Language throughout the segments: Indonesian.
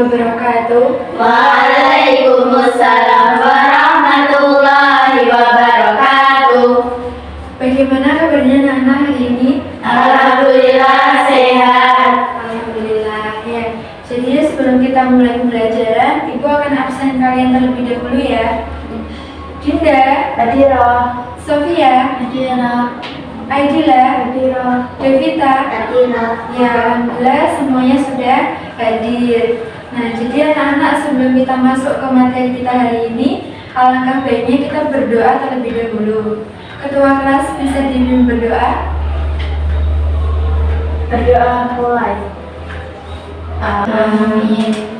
wabarakatuh. Waalaikumsalam warahmatullahi wabarakatuh. Bagaimana kabarnya anak-anak hari ini? Alhamdulillah sehat. Alhamdulillah ya. Jadi sebelum kita mulai pembelajaran, Ibu akan absen kalian terlebih dahulu ya. Dinda, Hadira, Sofia, Hadira, Aidila, Hadira, Devita. Hadira. Ya, alhamdulillah semuanya sudah hadir. Nah, jadi anak-anak sebelum kita masuk ke materi kita hari ini, alangkah baiknya kita berdoa terlebih dahulu. Ketua kelas bisa dipimpin berdoa. Berdoa mulai. Amin.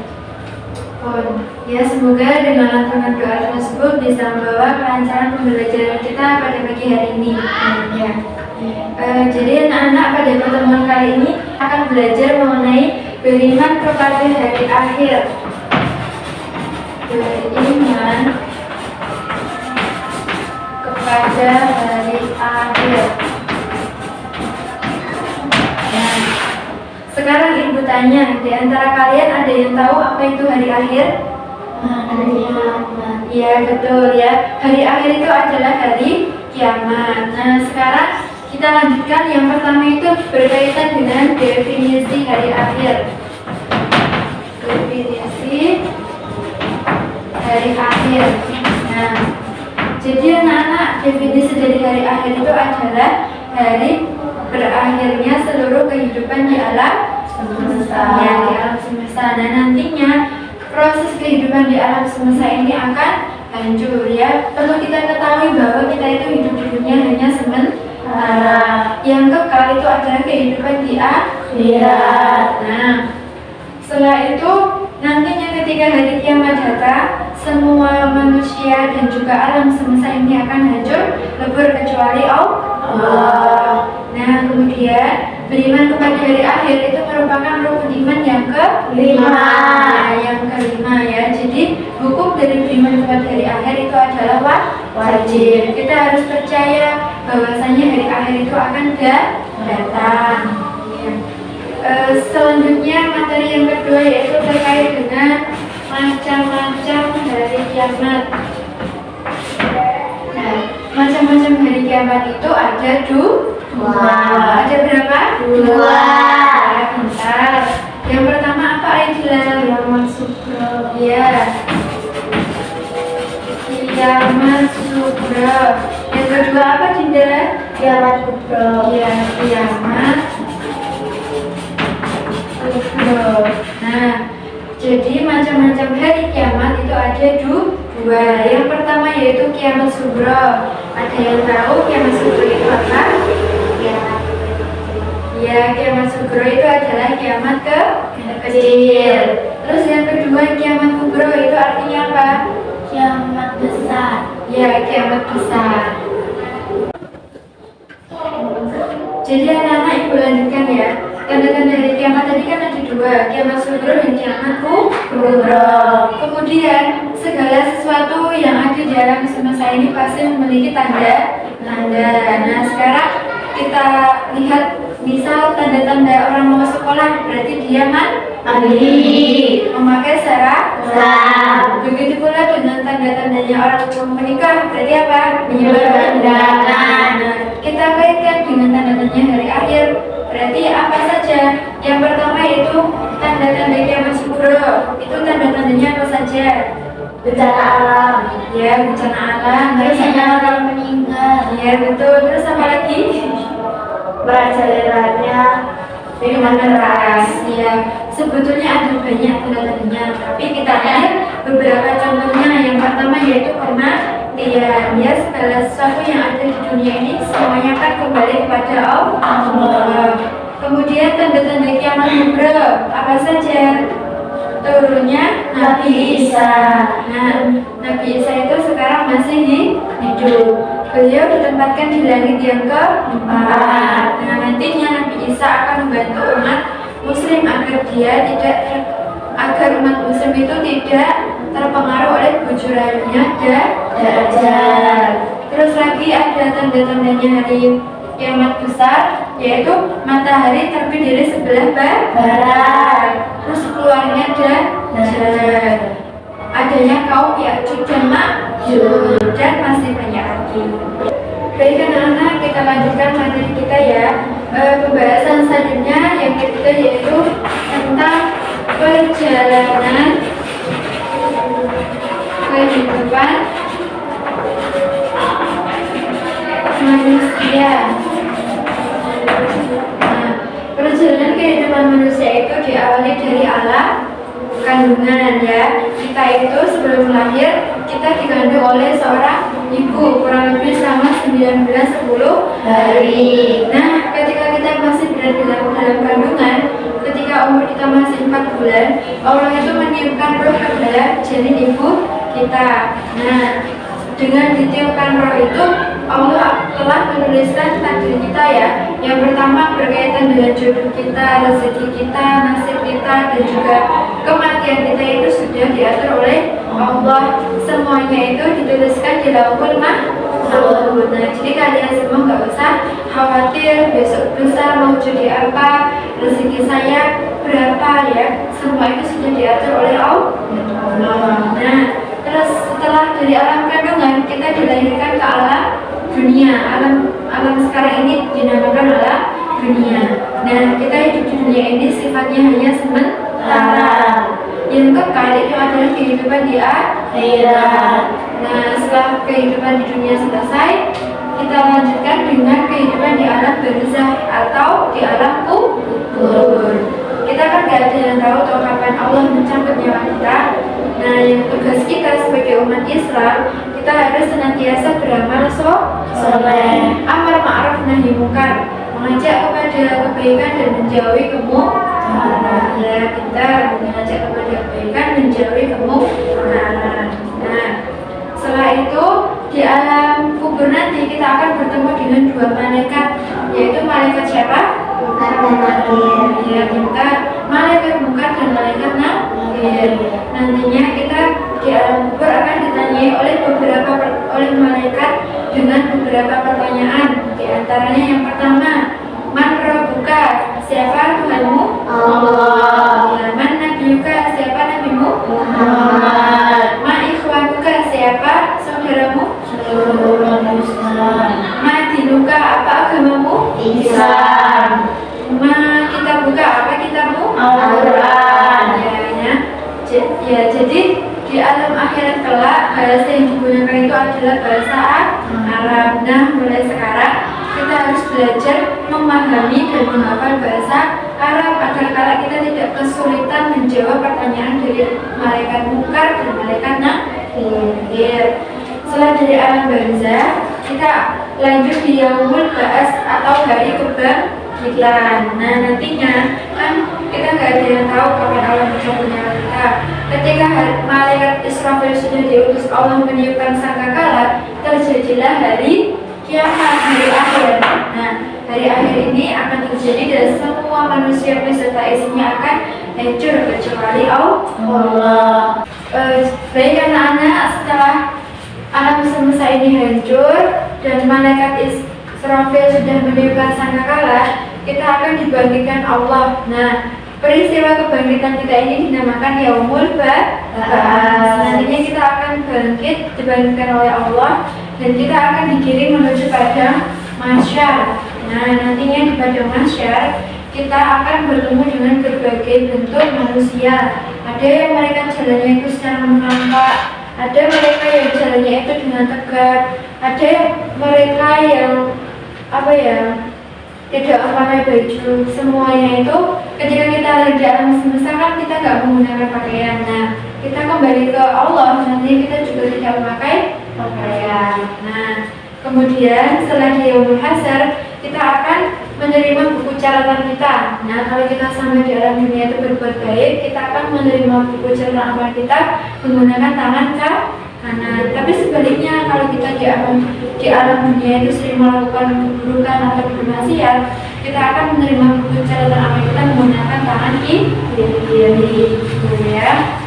Ya, semoga dengan lantunan doa tersebut bisa membawa kelancaran pembelajaran kita pada pagi hari ini. Ya. Jadi anak-anak pada pertemuan kali ini akan belajar mengenai beriman kepada hari akhir. Beriman kepada hari akhir. Nah, sekarang Ibu tanya, di antara kalian ada yang tahu apa itu hari akhir? Iya, betul ya. Hari akhir itu adalah hari kiamat. Nah, sekarang kita lanjutkan. Yang pertama itu berkaitan dengan definisi hari akhir. Definisi hari akhir. Nah, jadi anak-anak, definisi dari hari akhir itu adalah hari berakhirnya seluruh kehidupan di alam semesta. Ya, di alam semesta. Nah, nantinya proses kehidupan di alam semesta ini akan hancur ya. Perlu kita ketahui bahwa kita itu hidup di dunia hanya sementara. Yang kekal itu adalah kehidupan di akhirat. Nah, setelah itu nantinya ketika hari kiamat datang, semua manusia dan juga alam semesta ini akan hancur lebur kecuali Allah. Nah, kemudian beriman kepada hari akhir itu merupakan rukun iman yang kelima. Yang kelima ya. Jadi hukum dari beriman kepada hari akhir itu adalah wajib. Kita harus percaya bahwasanya hari akhir itu akan datang. Ya. Selanjutnya materi yang kedua yaitu terkait dengan macam-macam hari kiamat. Nah, macam-macam hari kiamat itu ada dua. Ada berapa? Dua. Bentar. Yang pertama apa Aidila? Kiamat sugra. Ya. Kiamat sugra. Yang kedua apa Dinda? Kiamat kubra. Ya, kiamat sugra. Nah, jadi macam-macam hari kiamat itu ada dua. Yang pertama yaitu kiamat sugra. Ada yang tahu kiamat sugra itu apa? Ya, kiamat sugra itu adalah kiamat kecil. Terus yang kedua kiamat kubra itu artinya apa? Kiamat besar. Ya, kiamat besar. Jadi anak-anak Ibu lanjutkan ya. Tanda-tanda hari kiamat tadi kan ada dua, kiamat sugra dan kiamat kubra. Kemudian segala sesuatu yang ada di alam semesta ini pasti memiliki tanda. Nah, sekarang kita lihat misal tanda-tanda orang mau sekolah, berarti dia mandi, memakai seragam. Begitu pula dengan tanda-tandanya orang mau menikah, berarti apa? Menyebar undangan. Nah, kita kaitkan dengan tanda-tandanya hari akhir. Berarti apa saja? Yang pertama itu tanda-tanda kiamat sugra. Itu tanda-tandanya apa saja? Bencana alam. Ya, bencana alam. Terus Banyak orang meninggal. ya betul. Terus apa lagi? Merajalelanya Minuman keras. Ya, sebetulnya ada banyak tanda-tandanya. Tapi kita lihat beberapa contohnya. Yang pertama yaitu kematian. Ya, segala sesuatu yang ada di dunia ini semuanya akan kembali kepada Allah. Kemudian tanda-tanda kiamat kubra apa saja? Turunnya Nabi Isa. Nah, Nabi Isa itu sekarang masih hidup. Beliau ditempatkan di langit yang keempat. Nah, nantinya Nabi Isa akan membantu umat Muslim agar umat Muslim itu tidak terpengaruh oleh bujurannya Dajjal. Terus lagi ada tanda-tandanya hari kiamat besar, yaitu matahari terbit dari sebelah barat, terus keluarnya Baik anak-anak, kita lanjutkan materi kita ya. Pembahasan selanjutnya yang ketiga yaitu tentang perjalanan kehidupan manusia. Nah, perjalanan kehidupan manusia itu diawali dari alam kandungan ya. Kita itu sebelum lahir kita dikandung oleh seorang ibu kurang lebih selama 9 bulan 10 hari. Nah, ketika kita masih berada dalam kandungan, ketika umur kita masih 4 bulan, Allah itu meniupkan roh ke dalam janin ibu kita. Nah, dengan ditiupkan roh itu Allah telah menuliskan takdir kita ya. Yang pertama berkaitan dengan jodoh kita, rezeki kita, nasib kita, dan juga kematian kita itu sudah diatur oleh Allah. Semuanya itu dituliskan di Lauhul Mahfuz. Nah, jadi kalian semua nggak usah khawatir besok lusa mau jadi apa, rezeki saya berapa ya. Semua itu sudah diatur oleh Allah. Nah, terus setelah dari alam kandungan kita dilahirkan ke alam dunia. Alam sekarang ini dinamakan alam dunia. Nah, kita hidup di dunia ini sifatnya hanya sementara. Yang kekal itu adalah kehidupan di akhirat. Nah, setelah kehidupan di dunia selesai, kita lanjutkan dengan kehidupan di alam barzakh atau di alam kubur. Kita kan gak ada yang tahu kapan Allah mencabut nyawa kita. Nah, yang tugas kita sebagai umat Islam, kita harus senantiasa beramal soleh, amar ma'ruf nahi munkar, mengajak kepada kebaikan dan menjauhi kemungkaran. Ya, kita mengajak kepada kebaikan, menjauhi kemungkaran. Nah, setelah itu di alam kubur nanti kita akan bertemu dengan dua malaikat, yaitu malaikat siapa? Ya, kita malaikat munkar dan malaikat nakir. Nantinya kita di alam kubur akan ditanyai oleh malaikat dengan beberapa pertanyaan. Di antaranya yang pertama, man rabbuka, siapa Tuhanmu? Allah. Ya, man nabiyuka, siapa nabimu? Muhammad. Ma ikhwanuka, siapa saudaramu? Ma dinuka, apa agamamu? Islam. Ma kitabuka, apa kitabmu? Al-Quran. Ya, jadi di alam akhirat kelak bahasa yang digunakan itu adalah bahasa Arab. Nah, mulai sekarang kita harus belajar memahami dan menghafal bahasa Arab agar kala kita tidak kesulitan menjawab pertanyaan dari malaikat munkar dan malaikat nakir. Setelah dari alam barzakh, kita lanjut di yaumul ba'ats atau hari kebangkitan. Nah, nantinya kan kita nggak ada yang tahu kapan Allah mencabut nyawa kita. Ketika malaikat Israfil sudah diutus Allah meniupkan sangkakala, terjadilah hari kiamat, hari akhir. Nah, hari akhir ini akan terjadi dan semua manusia beserta isinya akan hancur kecuali Allah. Baik anak-anak, setelah alam semesta ini hancur dan malaikat Israfil sudah meniupkan sangkakala, kita akan dibangkitkan Allah. Nah, peristiwa kebangkitan kita ini dinamakan Yaumul Ba'ats. Nantinya kita akan dibangkitkan oleh Allah dan kita akan digiring menuju padang mahsyar. Nah, nantinya di padang mahsyar kita akan bertemu dengan berbagai bentuk manusia. Ada yang mereka jalannya itu secara melangkah, ada mereka yang jalannya itu dengan tegak, ada mereka yang tidak memakai baju. Semuanya itu ketika kita lagi di alam semesta kan kita nggak menggunakan pakaian. Nah, kita kembali ke Allah, nanti kita juga tidak memakai pakaian. Nah, kemudian setelah di yaumul hasyar kita akan menerima buku catatan kita. Nah, kalau kita sampai di alam dunia itu berbuat baik, kita akan menerima buku catatan amal kita menggunakan tangan kanan. Tapi sebaliknya, kalau kita di alam dunia itu sering melakukan keburukan atau bermaksiat, kita akan menerima buku catatan amal kita menggunakan tangan kiri. Ya.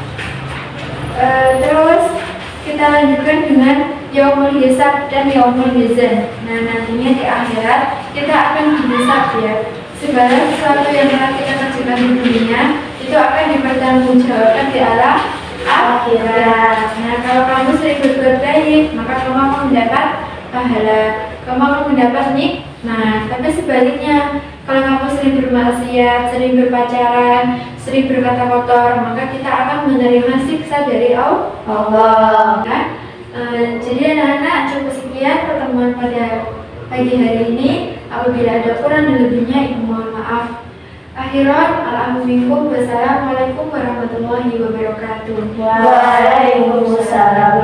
Terus kita lanjutkan dengan yaumul hisab dan yaumul mizan. Nah, nantinya di akhirat kita akan dihisab ya. Segala sesuatu yang telah kita kerjakan di dunia itu akan dipertanggungjawabkan di alam akhirat. Nah, kalau kamu sering berbuat baik, maka kamu akan mendapat pahala. kamu akan mendapat nikmat. Tapi sebaliknya, kalau kamu sering bermaksiat, sering berpacaran, sering berkata kotor, maka kita akan menerima siksa dari Allah. Nah, jadi anak-anak, cukup sekian pertemuan pada pagi hari ini. Apabila ada kurang dan lebihnya, ibu mohon maaf. Akhiran, alhamdulillah, wassalamualaikum warahmatullahi wabarakatuh. Waalaikumsalam